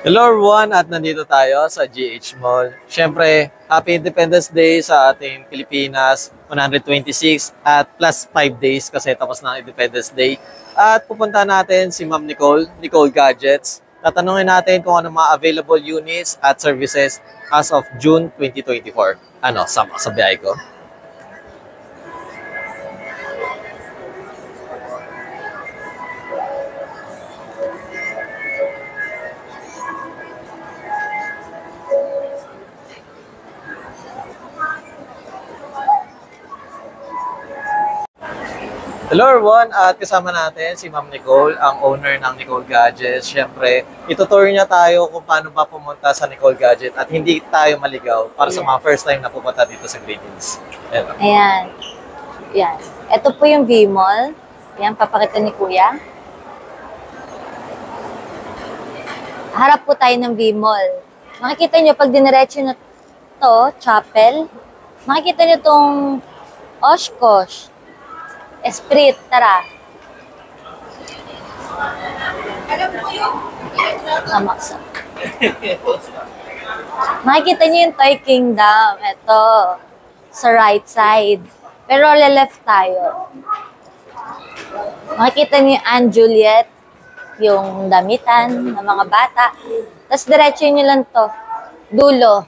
Hello everyone, at nandito tayo sa GH Mall. Siyempre, Happy Independence Day sa ating Pilipinas, 126 at plus 5 days kasi tapos na ang Independence Day. At pupunta natin si Ma'am Nicole Gadgets. Tatanungin natin kung ano mga available units at services as of June 2024. Ano, sama sa biyahe ko? Hello everyone, at kasama natin si Ma'am Nicole, ang owner ng Nicole Gadgets. Siyempre, itutur niya tayo kung paano ba pumunta sa Nicole Gadget at hindi tayo maligaw para sa mga first time na pupunta dito sa Green Hills. Ayan. Ayan. Ito po yung V-Mall. Ayan, papakita ni Kuya. Harap po tayo ng V-Mall. Makikita nyo, pag diniretso nyo to, Chapel, makikita nyo tong Oshkosh. Esprit, tara. Tamaksa. Makikita niyo yung Toy Kingdom. Ito. Sa right side. Pero left tayo. Makikita niyo yung Anne Juliet. Yung damitan ng mga bata. Tapos diretso niyo lang to. Dulo.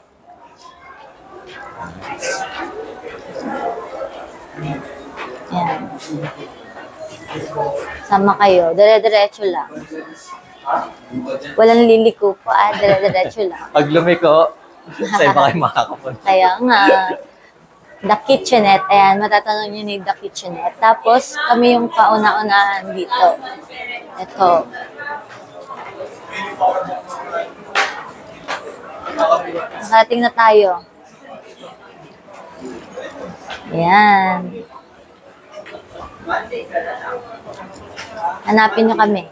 Yan. Sama kayo. Dire-diretso lang. Walang liliko po. Dire-diretso lang. Pag lumiko, sa iba kayo makakapunta. Kaya nga. The Kitchenette. Ayan, matatanong nyo ni The Kitchenette. Tapos, kami yung kauna-unahan dito. Ito. Nakarating na tayo. Ayan. Hanapin nyo kami.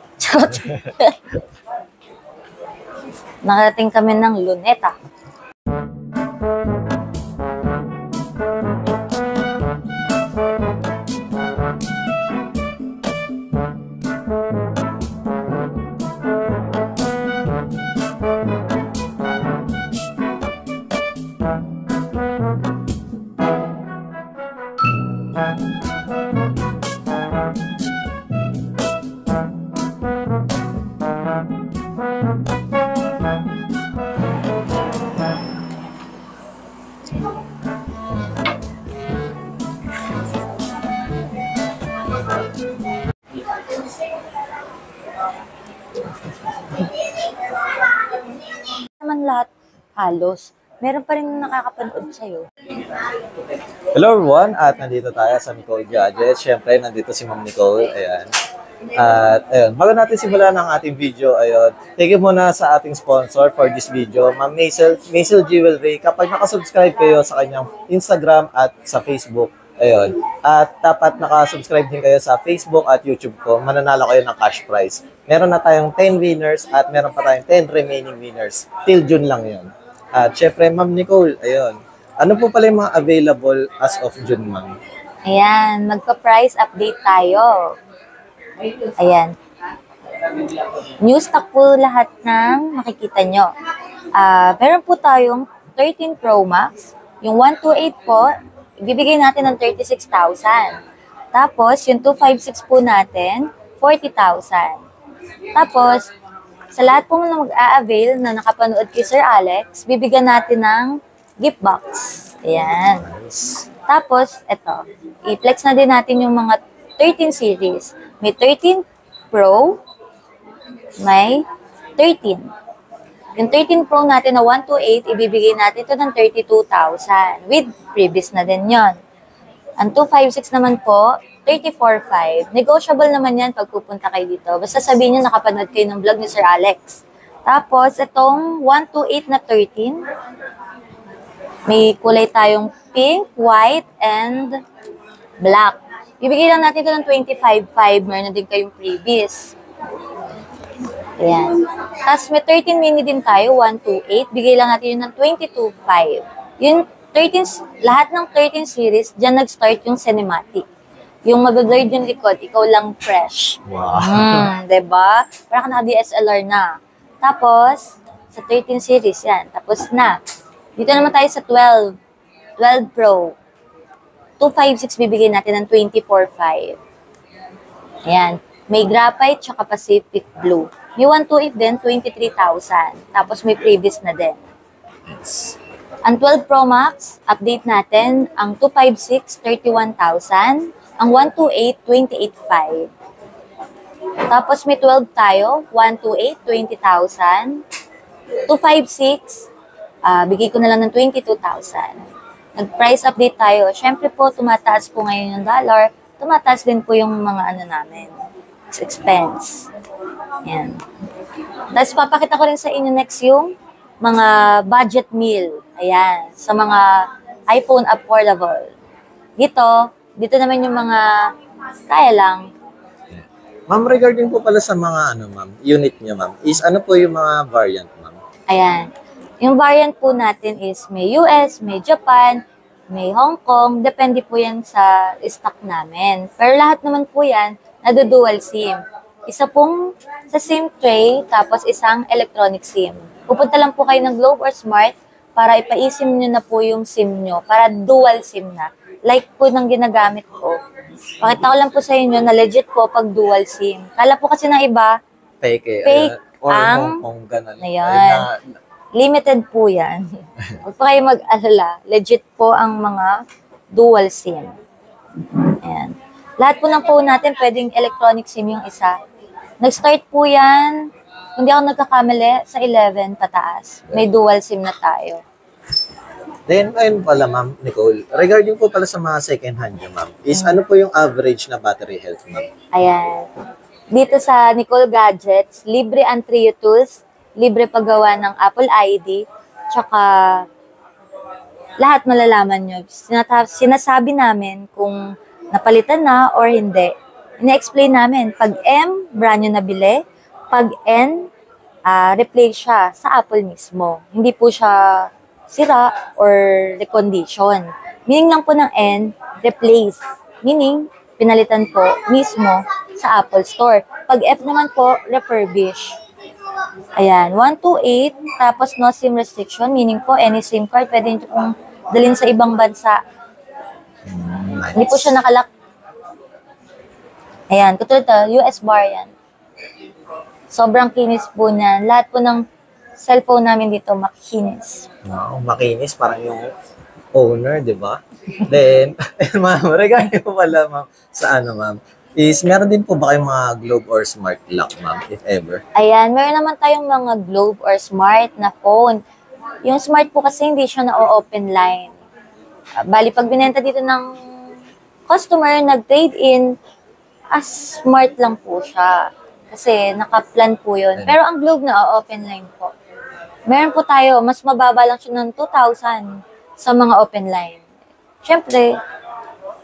Nakarating kami ng Luneta. Naman lahat halos. Meron pa rin nakakapanood sa'yo. Hello everyone, at nandito tayo sa Nicole Gadgets. Siyempre, nandito si Ma'am Nicole. Ayan. At ayun, bago natin simulan ang ating video, ayun, thank you muna sa ating sponsor for this video, Ma'am Maisel Jewelry. Kapag nakasubscribe kayo sa kanyang Instagram at sa Facebook, ayun, at dapat nakasubscribe din kayo sa Facebook at YouTube ko, mananalo kayo ng cash prize. Meron na tayong 10 winners at meron pa tayong 10 remaining winners. Till June lang yun. At syempre, Ma'am Nicole, ayun, ano po pala yung mga available as of June, Ma'am? Ayan, magpa-price update tayo. Ayan. New stock po lahat ng makikita nyo. Meron po tayong 13 Pro Max. Yung 128 po, ibibigay natin ng 36,000. Tapos, yung 256 po natin, 40,000. Tapos, sa lahat po na mag-a-avail na nakapanood kay Sir Alex, bibigyan natin ng gift box. Ayan. Tapos, eto. I-flex na din natin yung mga 13 series. May 13 Pro, may 13. Yung 13 Pro natin na 128, ibibigay natin ito ng 32,000. With previous na din yon. Ang 256 naman po, 34,500. Negotiable naman yan pag pupunta kayo dito. Basta sabihin nyo nakapanood kayo ng vlog ni Sir Alex. Tapos, itong 128 na 13, may kulay tayong pink, white, and black. Ibigay lang natin ito ng 25,500. Meron din kayong previous. Ayan. Tapos may 13 mini din tayo, 128. Bigay lang natin yun ng 22,500. Yung 13, lahat ng 13 series, dyan nag-start yung cinematic. Yung mag-blurred yung likod, ikaw lang fresh. Wow. Diba? Parang ka naka-DSLR na. Tapos, Sa 13 series, yan. Tapos na. Dito naman tayo sa 12. 12 Pro. 256 bibigyan natin ng 24.5. Ayan. May graphite tsaka Pacific Blue. May 128 din, 23,000. Tapos may previous na din. Yes. Ang 12 Pro Max, update natin. Ang 256, 31,000. Ang 128, 28,500. Tapos may 12 tayo, 128, 20,000. 256, bigay ko na lang ng 22,000. Nag-price update tayo. Siyempre po, tumataas po ngayon yung dollar. Tumataas din po yung mga ano namin. Expense. Yan. Tapos papakita ko rin sa inyo next yung mga budget meal. Ayan. Sa mga iPhone affordable. Dito naman yung mga kaya lang. Ma'am, regarding po pala sa mga ano, ma'am, unit niyo, ma'am, is ano po yung mga variant, ma'am? Ayan. Yung variant po natin is may US, may Japan, may Hong Kong. Depende po yan sa stock namin. Pero lahat naman po yan, nado-dual SIM. Isa pong sa SIM tray, tapos isang electronic SIM. Pupunta lang po kayo ng Globe or Smart para ipa-eSIM nyo na po yung SIM nyo, para dual SIM na. Like po ng ginagamit ko. Pakita ko lang po sa inyo na legit po pag dual SIM. Kala po kasi ng iba, Fake fake or ang- Hong Kong, ganun. Ayan. Limited po yan. Huwag pa kayo mag-alala. Legit po ang mga dual SIM. Ayan. Lahat po ng phone natin, pwedeng electronic SIM yung isa. Nag-start po yan, hindi ako nagkakamali, sa 11 pataas. May dual SIM na tayo. Then, ayun pala, ma'am, Nicole, regarding po pala sa mga second hand nyo, ma'am, is ano po yung average na battery health, ma'am? Ayan. Dito sa Nicole Gadgets, libre ang Trio Tools, libre paggawa ng Apple ID, tsaka lahat malalaman nyo. Sinasabi namin kung napalitan na or hindi. Ina-explain namin, pag M, brand new na bili, pag N, replace siya sa Apple mismo. Hindi po siya sira or recondition. Meaning lang po ng N, replace. Meaning, pinalitan po mismo sa Apple Store. Pag F naman po, refurbish. Ayan, 128, tapos no SIM restriction, meaning po any SIM card pwede nyo pong dalhin sa ibang bansa. Hindi po siya nakalock. Ayan, katulad to, US bar yan. Sobrang kinis po niyan. Lahat po ng cellphone namin dito, makinis. Wow, makinis, parang yung owner, di ba? Then, ma'am, regarding po pala, ma'am, sa ano, ma'am, is meron din po ba kayong mga Globe or Smart lock, ma'am, if ever? Ayan, meron naman tayong mga Globe or Smart na phone. Yung Smart po kasi hindi siya na-open line. Bali, pag binenta dito ng customer, nag-trade in, Smart lang po siya. Kasi naka-plan po yun. Pero ang Globe na open line po. Meron po tayo, mas mababa lang siya ng 2,000 sa mga open line. Siyempre,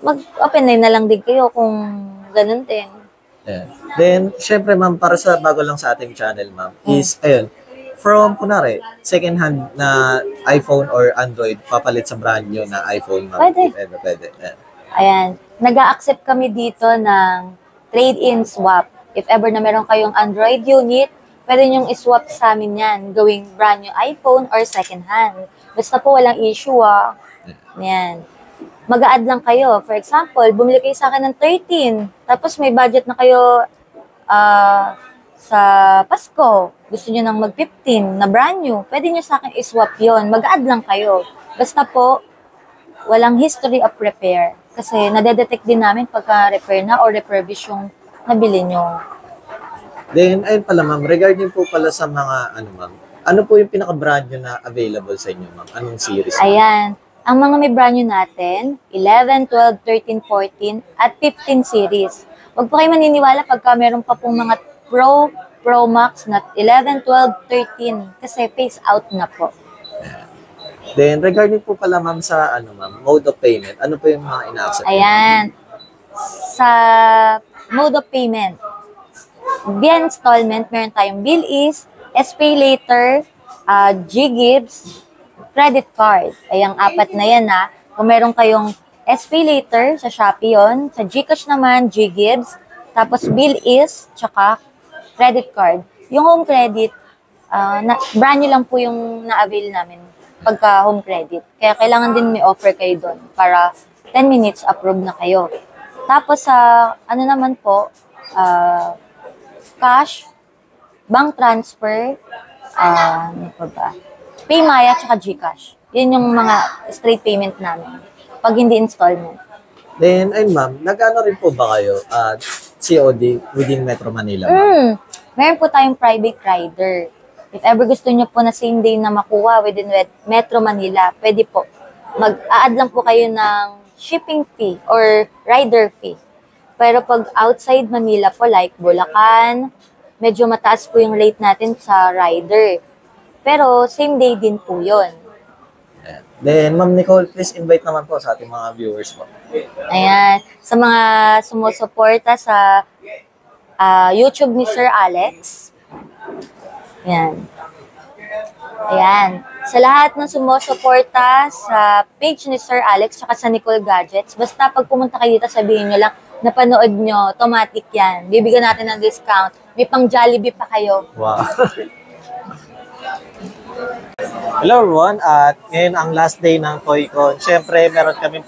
mag-open line na lang din kayo kung ganun din. Yeah. Then, syempre, ma'am, para sa bago lang sa ating channel, ma'am, is, ayun, from, kunwari, second hand na iPhone or Android, papalit sa brand new na iPhone, ma'am, Pwede. if ever, pwede. Yeah. Ayan, nag-a-accept kami dito ng trade-in swap. If ever na meron kayong Android unit, pwede nyong iswap sa amin yan, gawing brand new iPhone or second hand. Basta po walang issue, Yan. Mag-a-add lang kayo. For example, bumili kayo sa akin ng 13, tapos may budget na kayo sa Pasko. Gusto nyo nang mag-15 na brand new, pwede nyo sa akin iswap yon. Mag-a-add lang kayo. Basta po, walang history of repair. Kasi nadedetect din namin pagka repair na or refurbish yung nabili nyo. Then, ayun pala, ma'am, regarding po pala sa mga, ano, ma'am, ano po yung pinaka-brand new na available sa inyo, ma'am? Anong series? Ma'am? Ayan. Ang mga may brand new natin, 11, 12, 13, 14, at 15 series. Huwag po kayo maniniwala pagka meron pa pong mga Pro, Pro Max na 11, 12, 13 kasi phase out na po. Then, regarding po pala, ma'am, sa, ano, ma'am, mode of payment, ano po yung mga ina-accept? Ayan. Sa mode of payment, via installment, meron tayong bill is, SPay later, G-Gibbs, credit card. Ay, ang apat na yan, Kung meron kayong SPay later, sa Shopee yun. Sa GCash naman, G-Gibbs. Tapos bill is, tsaka credit card. Yung home credit, brand new lang po yung na-avail namin pagka home credit. Kaya kailangan din may offer kayo doon para 10 minutes approve na kayo. Tapos sa ano naman po, cash, bank transfer, ano pa ba? Paymaya at Gcash. Yun yung mga straight payment namin. Pag hindi installment. Then, ayun ma'am, nag-ano rin po ba kayo COD within Metro Manila, ma'am? Meron po tayong private rider. If ever gusto nyo po na same day na makuha within Metro Manila, pwede po. Mag-a-add lang po kayo ng shipping fee or rider fee. Pero pag outside Manila po, like Bulacan, medyo mataas po yung rate natin sa rider. Pero same day din po yun. Ayan. Then, Ma'am Nicole, please invite naman po sa ating mga viewers po. Ayan. Sa mga sumusuporta sa YouTube ni Sir Alex. Ayan. Ayan. Sa lahat ng sumusuporta sa page ni Sir Alex tsaka sa Nicole Gadgets, basta pag pumunta kayo dito, sabihin nyo lang, napanood nyo, automatic yan. Bibigyan natin ng discount. May pang Jollibee pa kayo. Wow. Hello everyone, at ngayon ang last day ng ToyCon. Siyempre, meron kaming